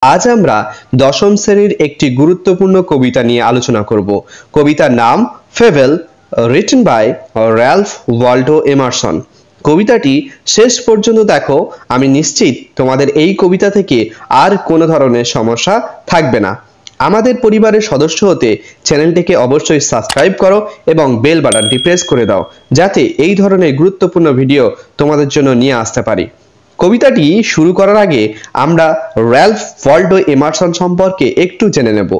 আজ আমরা দশম শ্রেণীর একটি গুরুত্বপূর্ণ কবিতা নিয়ে আলোচনা করব। কবিতার নাম fable, written by Ralph Waldo Emerson. কবিতাটি শেষ পর্যন্ত দেখো, আমি নিশ্চিত তোমাদের এই কবিতা থেকে আর কোনো ধরনের সমস্যা থাকবে না। আমাদের পরিবারের সদস্য হতে চ্যানেলটিকে অবশ্যই সাবস্ক্রাইব করো এবং বেল বাটনটি প্রেস করে দাও, যাতে এই ধরনের গুরুত্বপূর্ণ ভিডিও তোমাদের জন্য নিয়ে আসতে পারি। কবিতাটি শুরু করার আগে আমরা র্যালফ ওয়াল্ডো এমারসন সম্পর্কে একটু জেনে নেব।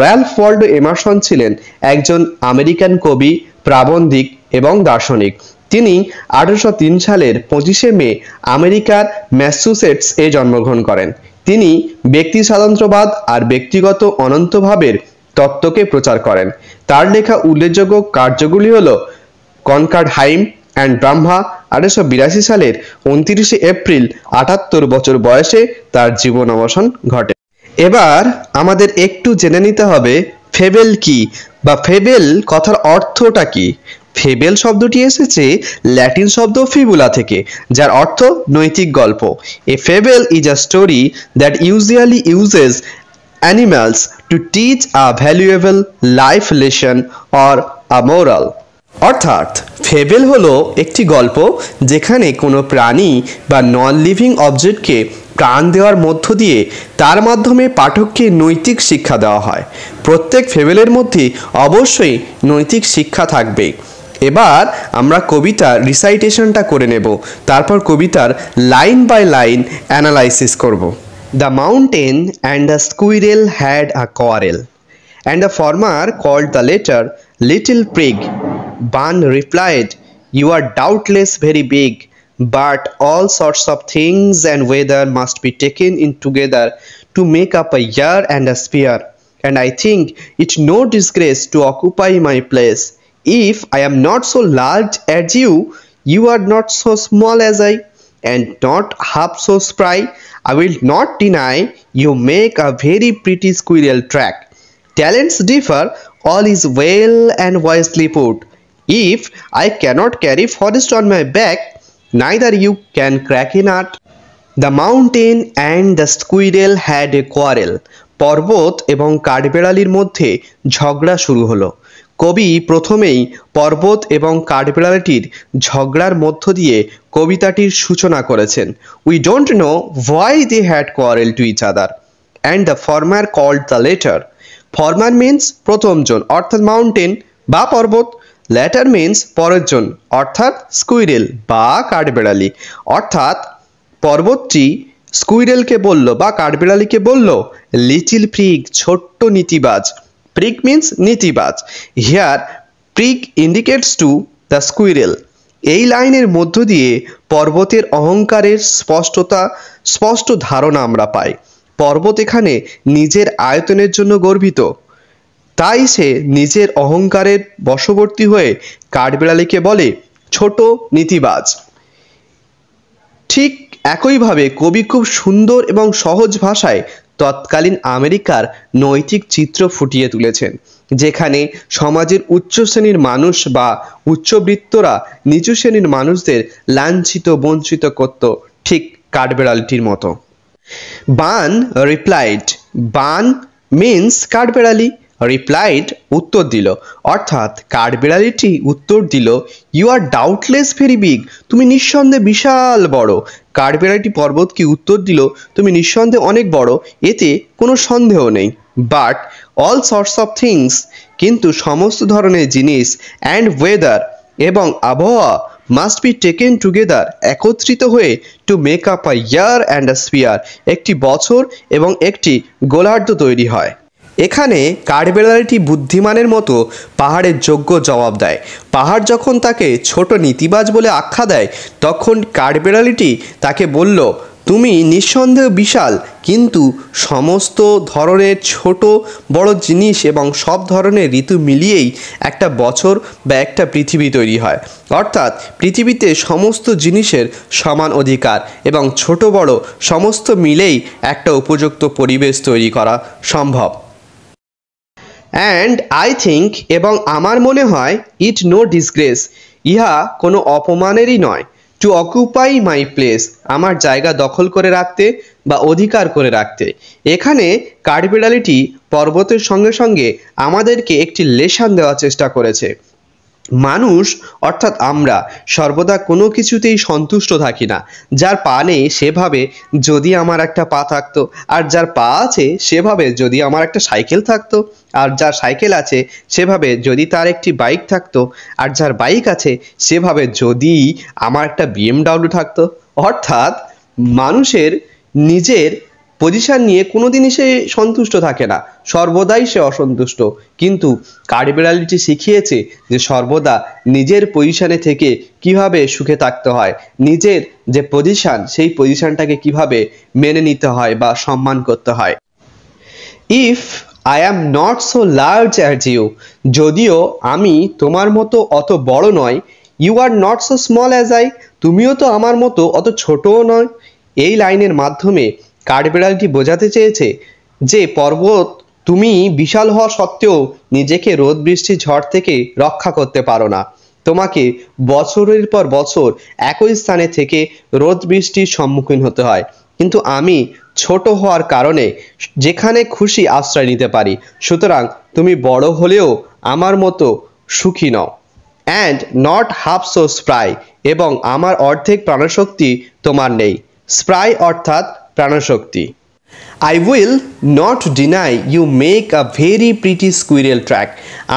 র্যালফ ওয়াল্ডো এমারসন ছিলেন একজন আমেরিকান কবি, প্রাবন্ধিক এবং দার্শনিক। তিনি 1803 সালের 25শে মে আমেরিকার ম্যাসাচুসেটস এ জন্মগ্রহণ করেন। তিনি ব্যক্তি স্বাতন্ত্র্যবাদ আর ব্যক্তিগত অনন্তভাবের তত্ত্বকে প্রচার করেন। তার লেখা উল্লেখযোগ্য কার্যগুলি হল কনকার্ড হাইম অ্যান্ড ব্রাহ্মা। 1882 সালের 29শে এপ্রিল 78 বছর বয়সে তার জীবন অবসান ঘটে। এবার আমাদের একটু জেনে নিতে হবে ফেবেল কি, বা ফেবেল কথার অর্থটা কি। ফেবেল শব্দটি এসেছে ল্যাটিন শব্দ ফিবুলা থেকে, যার অর্থ নৈতিক গল্প। A fable is a story that usually uses animals to teach a valuable life lesson or a moral. অর্থাৎ ফেবেল হলো একটি গল্প যেখানে কোনো প্রাণী বা নন লিভিং অবজেক্টকে প্রাণ দেওয়ার মধ্য দিয়ে তার মাধ্যমে পাঠককে নৈতিক শিক্ষা দেওয়া হয়। প্রত্যেক ফেবেলের মধ্যে অবশ্যই নৈতিক শিক্ষা থাকবে। এবার আমরা কবিতার রিসাইটেশনটা করে নেব, তারপর কবিতার লাইন বাই লাইন অ্যানালাইসিস করব। The mountain and the squirrel had a quarrel, and the farmer called the latter Little Prig. Ban replied, "You are doubtless very big, but all sorts of things and weather must be taken in together to make up a year and a sphere, and I think it no disgrace to occupy my place. If I am not so large as you, you are not so small as I, and not half so spry. I will not deny you make a very pretty squirrel track. Talents differ, all is well and wisely put. If I cannot carry forest on my back, neither you can crack a nut." The mountain and the squirrel had a quarrel. পর্বত এবং কাঠবেড়ালির মধ্যে ঝগড়া শুরু হলো। কবি প্রথমেই পর্বত এবং কাঠবেড়ালিটির ঝগড়ার মধ্য দিয়ে কবিতাটির সূচনা করেছেন। We don't know why they had quarreled to each other, and the former called the latter. Former means প্রথমজন অর্থাৎ মাউন্টেন বা পর্বত, ল্যাটার মিন্স পরেরজন অর্থাৎ স্কুইরেল বা কাঠবেড়ালি। অর্থাৎ পর্বতটি স্কুইরেলকে বলল বা কাঠবেড়ালিকে বলল, লিটিল প্রিগ, ছোট্ট নীতিবাজ। প্রিগ মিন্স নীতিবাজ। Here prig indicates to the squirrel. এই লাইনের মধ্য দিয়ে পর্বতের অহংকারের স্পষ্ট ধারণা আমরা পাই। পর্বত এখানে নিজের আয়তনের জন্য গর্বিত, তাই সে নিজের অহংকারের বশবর্তী হয়ে কাঠবেড়ালিকে বলে ছোট নীতিবাজ। ঠিক একইভাবে কবি খুব সুন্দর এবং সহজ ভাষায় তৎকালীন আমেরিকার নৈতিক চিত্র ফুটিয়ে তুলেছেন, যেখানে সমাজের উচ্চ শ্রেণীর মানুষ বা উচ্চবিত্তরা নিচু শ্রেণীর মানুষদের লাঞ্ছিত বঞ্চিত করত, ঠিক কাঠবেড়ালিটির মতো। বান রিপ্লাইড, বান মিন্স কাঠবেড়ালি, রিপ্লাইড উত্তর দিল, অর্থাৎ কাঠবেড়ালিটি উত্তর দিল, you are doubtless very big, তুমি নিঃসন্দেহে বিশাল বড়। কাঠবেড়ালিটি পর্বতকে উত্তর দিল, তুমি নিঃসন্দেহে অনেক বড়, এতে কোনো সন্দেহ নেই। But all sorts of things, কিন্তু সমস্ত ধরনের জিনিস, অ্যান্ড ওয়েদার এবং আবহাওয়া, মাস্ট বি টেকেন টুগেদার একত্রিত হয়ে, to make up a year and a spear, একটি বছর এবং একটি গোলার্ধ তৈরি হয়। এখানে কাঠবেড়ালিটি বুদ্ধিমানের মতো পাহাড়ের যোগ্য জবাব দেয়। পাহাড় যখন তাকে ছোট নীতিবাজ বলে আখ্যা দেয়, তখন কাঠবেড়ালিটি তাকে বলল, তুমি নিঃসন্দেহে বিশাল, কিন্তু সমস্ত ধরনের ছোট বড় জিনিস এবং সব ধরনের ঋতু মিলিয়েই একটা বছর বা একটা পৃথিবী তৈরি হয়। অর্থাৎ পৃথিবীতে সমস্ত জিনিসের সমান অধিকার এবং ছোট বড় সমস্ত মিলেই একটা উপযুক্ত পরিবেশ তৈরি করা সম্ভব। অ্যান্ড আই থিঙ্ক, এবং আমার মনে হয়, ইট নো ডিসগ্রেস, ইহা কোনো অপমানেরই নয়, টু অকুপাই মাই প্লেস, আমার জায়গা দখল করে রাখতে, বা অধিকার করে রাখতে। এখানে কাঠবিড়ালিটি পর্বতের সঙ্গে সঙ্গে আমাদেরকে একটি লেসন দেওয়ার চেষ্টা করেছে। মানুষ অর্থাৎ আমরা সর্বদা কোনো কিছুতেই সন্তুষ্ট থাকি না। যার পা নেই সেভাবে যদি আমার একটা পা থাকতো, আর যার পা আছে সেভাবে যদি আমার একটা সাইকেল থাকতো, আর যার সাইকেল আছে সেভাবে যদি তার একটি বাইক থাকতো, আর যার বাইক আছে সেভাবে যদি আমার একটা BMW থাকতো। অর্থাৎ মানুষের নিজের পজিশন নিয়ে কোনোদিনই সে সন্তুষ্ট থাকে না, সর্বদাই সে অসন্তুষ্ট। কিন্তু কাঠবিড়ালিটি শিখিয়েছে যে সর্বদা নিজের পজিশনে থেকে কিভাবে সুখে থাকতে হয়, নিজের যে পজিশন সেই পজিশনটাকে কিভাবে মেনে নিতে হয় বা সম্মান করতে হয়। If I am not so large as you, যদিও আমি তোমার মতো অত বড় নয়। You are not so small as I, তুমিও তো আমার মতো অত ছোটও নয়। এই লাইনের মাধ্যমে কাঠবিড়ালটি বোঝাতে চেয়েছে যে পর্বত, তুমি বিশাল হওয়া সত্ত্বেও নিজেকে রোদ বৃষ্টি ঝড় থেকে রক্ষা করতে পারো না। তোমাকে বছরের পর বছর একই স্থানে থেকে রোদ বৃষ্টির সম্মুখীন হতে হয়, কিন্তু আমি ছোট হওয়ার কারণে যেখানে খুশি আশ্রয় নিতে পারি। সুতরাং তুমি বড় হলেও আমার মতো সুখী নও। And not half so spry, এবং আমার অর্ধেক প্রাণশক্তি তোমার নেই। স্প্রাই অর্থাৎ প্রাণশক্তি। I will not deny you make a very pretty squirrel track,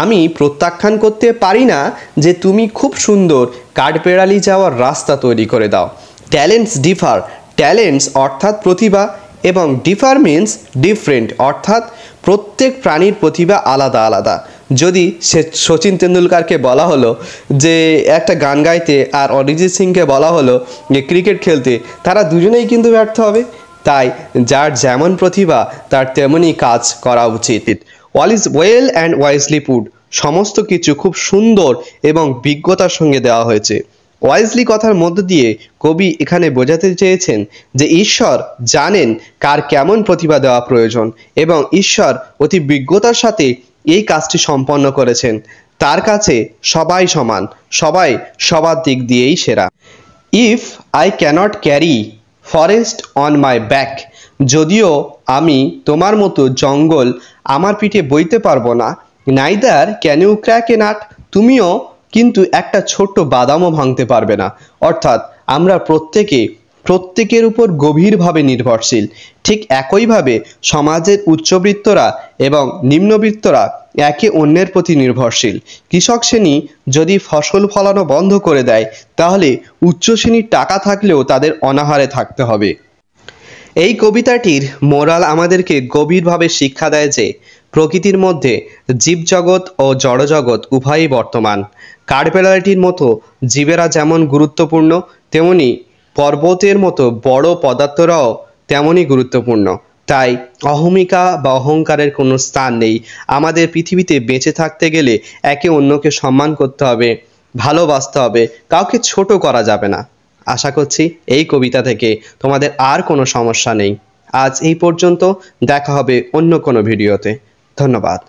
আমি প্রত্যাখ্যান করতে পারি না যে তুমি খুব সুন্দর কাঠবিড়ালি যাওয়ার রাস্তা তৈরি করে দাও। ট্যালেন্টস ডিফার, ট্যালেন্টস অর্থাৎ প্রতিভা, এবং ডিফার মিন্স ডিফারেন্ট অর্থাৎ প্রত্যেক প্রাণীর প্রতিভা আলাদা আলাদা। যদি সে সচিন তেন্ডুলকারকে বলা হলো যে একটা গান গাইতে, আর অরিজিৎ সিংকে বলা হলো যে ক্রিকেট খেলতে, তারা দুজনেই কিন্তু ব্যর্থ হবে। তাই যার যেমন প্রতিভা তার তেমনই কাজ করা উচিত। All is well and wisely put, সমস্ত কিছু খুব সুন্দর এবং বিজ্ঞতার সঙ্গে দেওয়া হয়েছে। ওয়াইজলি কথার মধ্য দিয়ে কবি এখানে বোঝাতে চেয়েছেন যে ঈশ্বর জানেন কার কেমন প্রতিভা দেওয়া প্রয়োজন, এবং ঈশ্বর অতি বিজ্ঞতার সাথে এই কাজটি সম্পন্ন করেছেন। তার কাছে সবাই সমান, সবাই সবার দিক দিয়েই সেরা। If I cannot carry forest on my back, যদিও আমি তোমার মতো জঙ্গল আমার পিঠে বইতে পারবো না। Neither can you crack a nut, তুমিও কিন্তু একটা ছোট্ট বাদামও ভাঙতে পারবে না। অর্থাৎ আমরা প্রত্যেকের উপর গভীরভাবে নির্ভরশীল। ঠিক একইভাবে সমাজের উচ্চবিত্তরা এবং নিম্নবিত্তরা একে অন্যের প্রতি নির্ভরশীল। কৃষক শ্রেণী যদি ফসল ফলানো বন্ধ করে দেয়, তাহলে উচ্চ শ্রেণীর টাকা থাকলেও তাদের অনাহারে থাকতে হবে। এই কবিতাটির মোরাল আমাদেরকে গভীরভাবে শিক্ষা দেয় যে প্রকৃতির মধ্যে জীবজগৎ ও জড়জগৎ উভয়ই বর্তমান। কাঠবিড়ালিটির মতো জীবেরা যেমন গুরুত্বপূর্ণ, তেমনি পর্বতের মতো বড় পদার্থরাও তেমনই গুরুত্বপূর্ণ। তাই অহমিকা বা অহংকারের কোনো স্থান নেই। আমাদের পৃথিবীতে বেঁচে থাকতে গেলে একে অন্যকে সম্মান করতে হবে, ভালোবাসতে হবে, কাউকে ছোট করা যাবে না। আশা করছি এই কবিতা থেকে তোমাদের আর কোনো সমস্যা নেই। আজ এই পর্যন্ত, দেখা হবে অন্য কোনো ভিডিওতে। ধন্যবাদ।